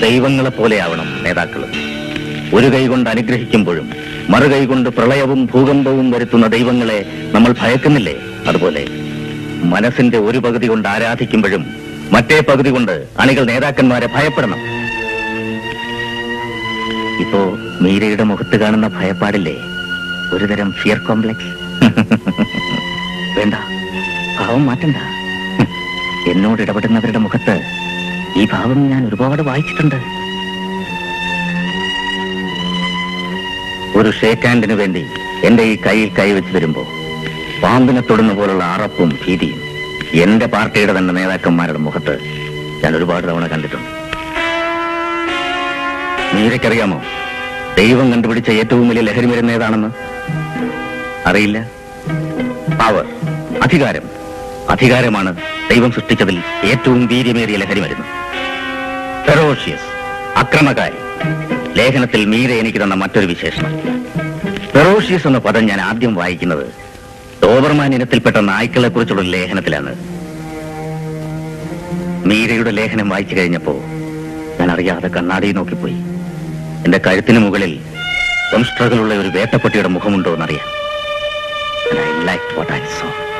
ദൈവങ്ങളെ പോലെയാവണം നേതാക്കൾ. ഒരു കൈ കൊണ്ട് അനുഗ്രഹിക്കുമ്പോഴും മറുകൈ കൊണ്ട് പ്രളയവും ഭൂകമ്പവും വരുത്തുന്ന ദൈവങ്ങളെ നമ്മൾ ഭയക്കുന്നില്ലേ? അതുപോലെ മനസ്സിന്റെ ഒരു പകുതി കൊണ്ട് ആരാധിക്കുമ്പോഴും മറ്റേ പകുതി കൊണ്ട് അണികൾ നേതാക്കന്മാരെ ഭയപ്പെടണം. ഇപ്പോ മീരയുടെ മുഖത്ത് കാണുന്ന ഭയപ്പാടില്ലേ, ഒരുതരം ഫിയർ കോംപ്ലക്സ്. വേണ്ട, ഭാവം മാറ്റണ്ട. എന്നോട് ഇടപെടുന്നവരുടെ മുഖത്ത് ഈ ഭാവം ഞാൻ ഒരുപാട് വായിച്ചിട്ടുണ്ട്. ഒരു ഷേക്ക് ഹാൻഡിന് വേണ്ടി എന്റെ ഈ കയ്യിൽ കൈവച്ച് തരുമ്പോ പാമ്പിനെ തൊടുന്ന പോലുള്ള അറപ്പും ഭീതിയും എന്റെ പാർട്ടിയുടെ തന്നെ നേതാക്കന്മാരുടെ മുഖത്ത് ഞാൻ ഒരുപാട് തവണ കണ്ടിട്ടുണ്ട്. മീരയ്ക്കറിയാമോ ദൈവം കണ്ടുപിടിച്ച ഏറ്റവും വലിയ ലഹരി മരുന്ന് ഏതാണെന്ന്? അറിയില്ല. പവർ, അധികാരം. അധികാരമാണ് ദൈവം സൃഷ്ടിച്ചതിൽ ഏറ്റവും വീര്യമേറിയ ലഹരി മരുന്ന്. ഫെറോഷ്യസ്, അക്രമകാരി. ലേഖനത്തിൽ മീര എനിക്ക് തന്ന മറ്റൊരു വിശേഷണം. ഫെറോഷ്യസ് എന്ന പദം ഞാൻ ആദ്യം വായിക്കുന്നത് ഡോബർമാൻ ഇനത്തിൽപ്പെട്ട നായ്ക്കളെ കുറിച്ചുള്ള ലേഖനത്തിലാണ്. മീരയുടെ ലേഖനം വായിച്ചു കഴിഞ്ഞപ്പോ ഞാൻ അറിയാതെ കണ്ണാടി നോക്കിപ്പോയി. എന്റെ കഴുത്തിന് മുകളിൽ സംസ്ട്രകളുള്ള ഒരു വേട്ടപ്പട്ടിയുടെ മുഖമുണ്ടോ എന്നറിയാൻ. I liked what I saw.